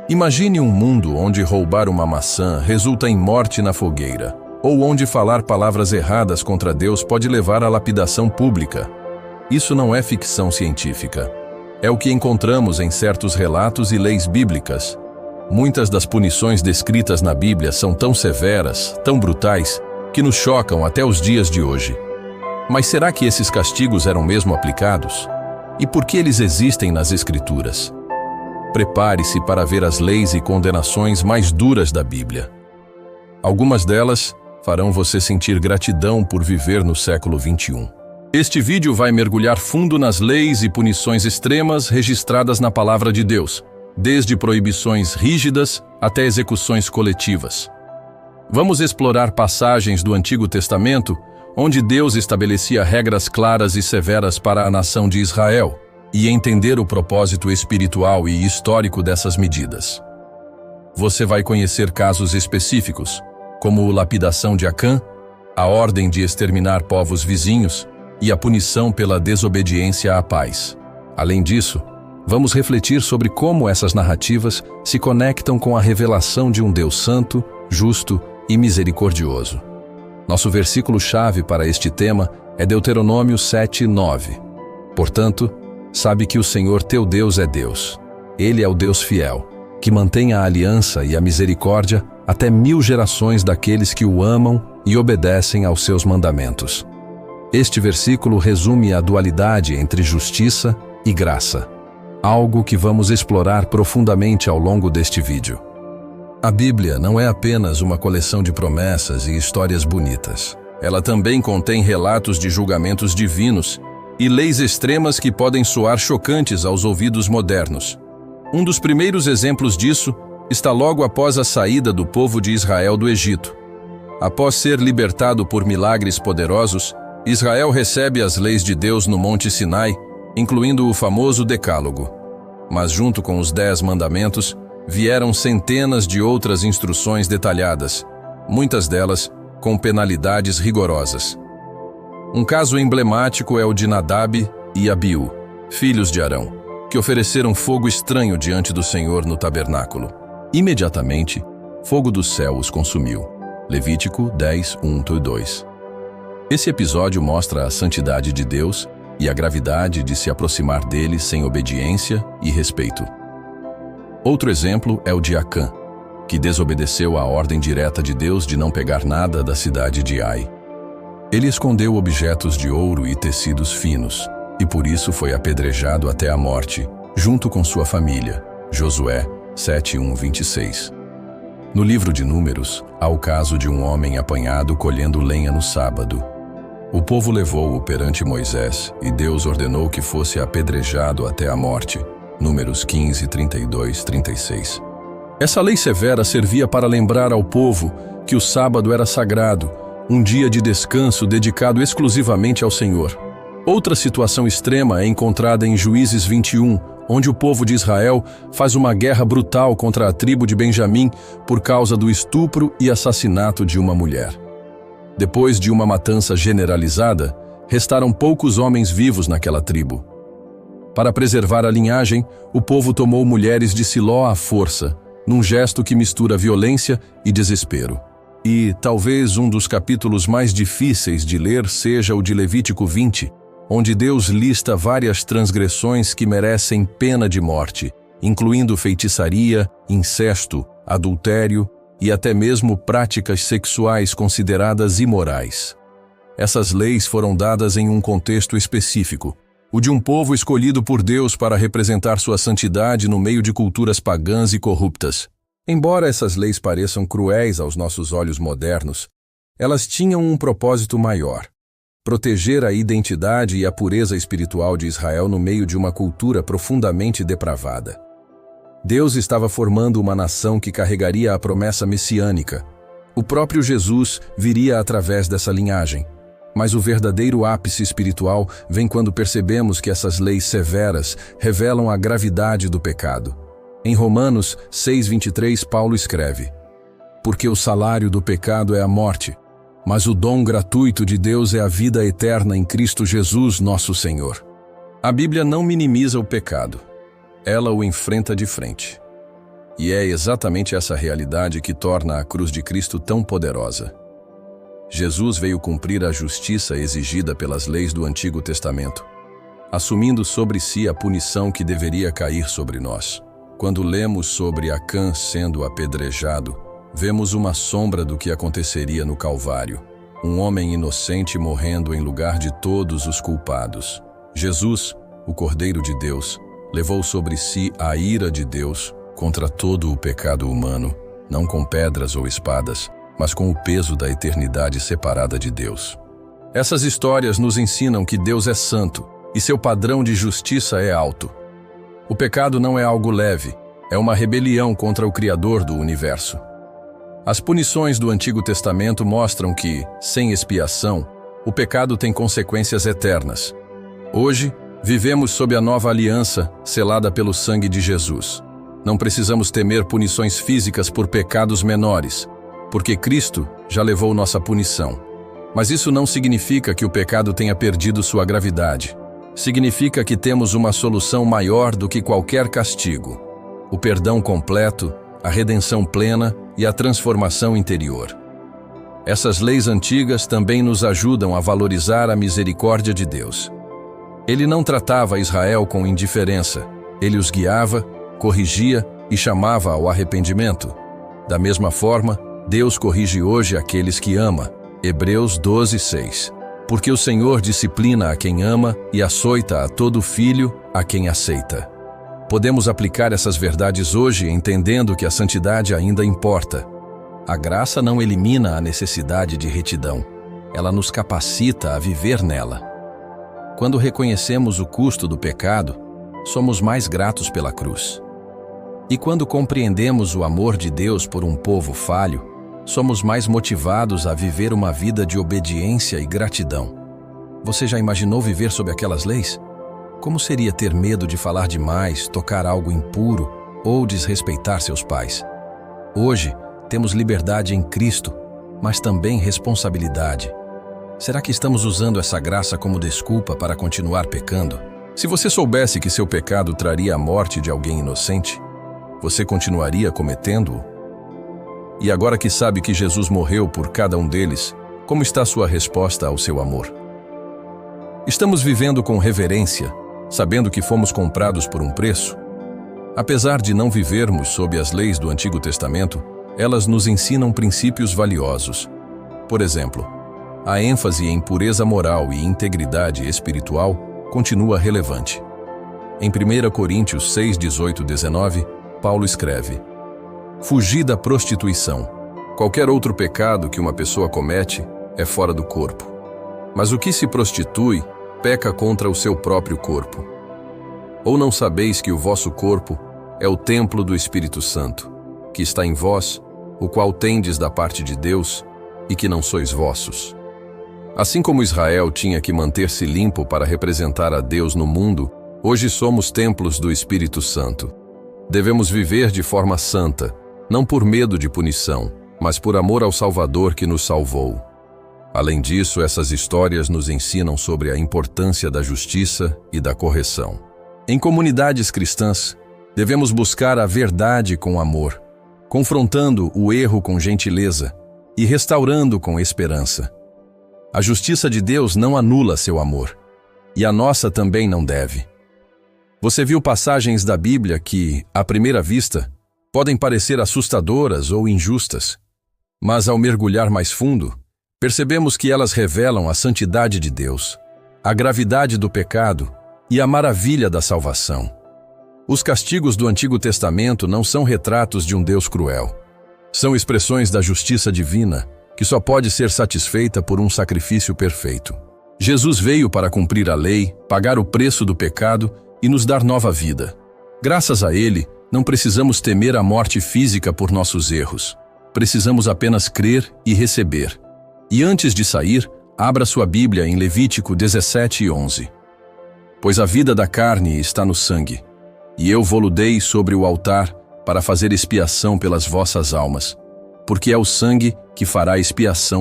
Imagine um mundo onde roubar uma maçã resulta em morte na fogueira, ou onde falar palavras erradas contra Deus pode levar à lapidação pública. Isso não é ficção científica. É o que encontramos em certos relatos e leis bíblicas. Muitas das punições descritas na Bíblia são tão severas, tão brutais, que nos chocam até os dias de hoje. Mas será que esses castigos eram mesmo aplicados? E por que eles existem nas Escrituras? Prepare-se para ver as leis e condenações mais duras da Bíblia. Algumas delas farão você sentir gratidão por viver no século XXI. Este vídeo vai mergulhar fundo nas leis e punições extremas registradas na Palavra de Deus, desde proibições rígidas até execuções coletivas. Vamos explorar passagens do Antigo Testamento onde Deus estabelecia regras claras e severas para a nação de Israel, e entender o propósito espiritual e histórico dessas medidas. Você vai conhecer casos específicos, como a lapidação de Acã, a ordem de exterminar povos vizinhos e a punição pela desobediência à paz. Além disso, vamos refletir sobre como essas narrativas se conectam com a revelação de um Deus santo, justo e misericordioso. Nosso versículo-chave para este tema é Deuteronômio 7:9. Portanto, sabe que o Senhor teu Deus é Deus. Ele é o Deus fiel, que mantém a aliança e a misericórdia até 1000 gerações daqueles que o amam e obedecem aos seus mandamentos. Este versículo resume a dualidade entre justiça e graça, algo que vamos explorar profundamente ao longo deste vídeo. A Bíblia não é apenas uma coleção de promessas e histórias bonitas. Ela também contém relatos de julgamentos divinos e leis extremas que podem soar chocantes aos ouvidos modernos. Um dos primeiros exemplos disso está logo após a saída do povo de Israel do Egito. Após ser libertado por milagres poderosos, Israel recebe as leis de Deus no Monte Sinai, incluindo o famoso Decálogo. Mas junto com os 10 mandamentos, vieram centenas de outras instruções detalhadas, muitas delas com penalidades rigorosas. Um caso emblemático é o de Nadab e Abiú, filhos de Arão, que ofereceram fogo estranho diante do Senhor no tabernáculo. Imediatamente, fogo do céu os consumiu. Levítico 10:1-2. Esse episódio mostra a santidade de Deus e a gravidade de se aproximar dele sem obediência e respeito. Outro exemplo é o de Acã, que desobedeceu à ordem direta de Deus de não pegar nada da cidade de Ai. Ele escondeu objetos de ouro e tecidos finos, e por isso foi apedrejado até a morte, junto com sua família. Josué 7:1-26. No livro de Números, há o caso de um homem apanhado colhendo lenha no sábado. O povo levou-o perante Moisés, e Deus ordenou que fosse apedrejado até a morte. Números 15:32-36. Essa lei severa servia para lembrar ao povo que o sábado era sagrado, um dia de descanso dedicado exclusivamente ao Senhor. Outra situação extrema é encontrada em Juízes 21, onde o povo de Israel faz uma guerra brutal contra a tribo de Benjamim por causa do estupro e assassinato de uma mulher. Depois de uma matança generalizada, restaram poucos homens vivos naquela tribo. Para preservar a linhagem, o povo tomou mulheres de Siló à força, num gesto que mistura violência e desespero. E talvez um dos capítulos mais difíceis de ler seja o de Levítico 20, onde Deus lista várias transgressões que merecem pena de morte, incluindo feitiçaria, incesto, adultério e até mesmo práticas sexuais consideradas imorais. Essas leis foram dadas em um contexto específico, o de um povo escolhido por Deus para representar sua santidade no meio de culturas pagãs e corruptas. Embora essas leis pareçam cruéis aos nossos olhos modernos, elas tinham um propósito maior: proteger a identidade e a pureza espiritual de Israel no meio de uma cultura profundamente depravada. Deus estava formando uma nação que carregaria a promessa messiânica. O próprio Jesus viria através dessa linhagem. Mas o verdadeiro ápice espiritual vem quando percebemos que essas leis severas revelam a gravidade do pecado. Em Romanos 6:23, Paulo escreve: porque o salário do pecado é a morte, mas o dom gratuito de Deus é a vida eterna em Cristo Jesus, nosso Senhor. A Bíblia não minimiza o pecado, ela o enfrenta de frente. E é exatamente essa realidade que torna a cruz de Cristo tão poderosa. Jesus veio cumprir a justiça exigida pelas leis do Antigo Testamento, assumindo sobre si a punição que deveria cair sobre nós. Quando lemos sobre Acã sendo apedrejado, vemos uma sombra do que aconteceria no Calvário, um homem inocente morrendo em lugar de todos os culpados. Jesus, o Cordeiro de Deus, levou sobre si a ira de Deus contra todo o pecado humano, não com pedras ou espadas, mas com o peso da eternidade separada de Deus. Essas histórias nos ensinam que Deus é santo e seu padrão de justiça é alto. O pecado não é algo leve, é uma rebelião contra o Criador do universo. As punições do Antigo Testamento mostram que, sem expiação, o pecado tem consequências eternas. Hoje, vivemos sob a nova aliança, selada pelo sangue de Jesus. Não precisamos temer punições físicas por pecados menores, porque Cristo já levou nossa punição. Mas isso não significa que o pecado tenha perdido sua gravidade. Significa que temos uma solução maior do que qualquer castigo: o perdão completo, a redenção plena e a transformação interior. Essas leis antigas também nos ajudam a valorizar a misericórdia de Deus. Ele não tratava Israel com indiferença. Ele os guiava, corrigia e chamava ao arrependimento. Da mesma forma, Deus corrige hoje aqueles que ama. Hebreus 12:6. Porque o Senhor disciplina a quem ama e açoita a todo filho a quem aceita. Podemos aplicar essas verdades hoje entendendo que a santidade ainda importa. A graça não elimina a necessidade de retidão. Ela nos capacita a viver nela. Quando reconhecemos o custo do pecado, somos mais gratos pela cruz. E quando compreendemos o amor de Deus por um povo falho, somos mais motivados a viver uma vida de obediência e gratidão. Você já imaginou viver sob aquelas leis? Como seria ter medo de falar demais, tocar algo impuro ou desrespeitar seus pais? Hoje, temos liberdade em Cristo, mas também responsabilidade. Será que estamos usando essa graça como desculpa para continuar pecando? Se você soubesse que seu pecado traria a morte de alguém inocente, você continuaria cometendo-o? E agora que sabe que Jesus morreu por cada um deles, como está sua resposta ao seu amor? Estamos vivendo com reverência, sabendo que fomos comprados por um preço? Apesar de não vivermos sob as leis do Antigo Testamento, elas nos ensinam princípios valiosos. Por exemplo, a ênfase em pureza moral e integridade espiritual continua relevante. Em 1 Coríntios 6, 18, 19, Paulo escreve: Fugi da prostituição. Qualquer outro pecado que uma pessoa comete é fora do corpo. Mas o que se prostitui, peca contra o seu próprio corpo. Ou não sabeis que o vosso corpo é o templo do Espírito Santo, que está em vós, o qual tendes da parte de Deus, e que não sois vossos? Assim como Israel tinha que manter-se limpo para representar a Deus no mundo, hoje somos templos do Espírito Santo. Devemos viver de forma santa, não por medo de punição, mas por amor ao Salvador que nos salvou. Além disso, essas histórias nos ensinam sobre a importância da justiça e da correção. Em comunidades cristãs, devemos buscar a verdade com amor, confrontando o erro com gentileza e restaurando com esperança. A justiça de Deus não anula seu amor, e a nossa também não deve. Você viu passagens da Bíblia que, à primeira vista, podem parecer assustadoras ou injustas, mas ao mergulhar mais fundo, percebemos que elas revelam a santidade de Deus, a gravidade do pecado e a maravilha da salvação. Os castigos do Antigo Testamento não são retratos de um Deus cruel. São expressões da justiça divina, que só pode ser satisfeita por um sacrifício perfeito. Jesus veio para cumprir a lei, pagar o preço do pecado e nos dar nova vida. Graças a Ele, não precisamos temer a morte física por nossos erros. Precisamos apenas crer e receber. E antes de sair, abra sua Bíblia em Levítico 17:11. Pois a vida da carne está no sangue, e eu vô-lo dei sobre o altar para fazer expiação pelas vossas almas, porque é o sangue que fará expiação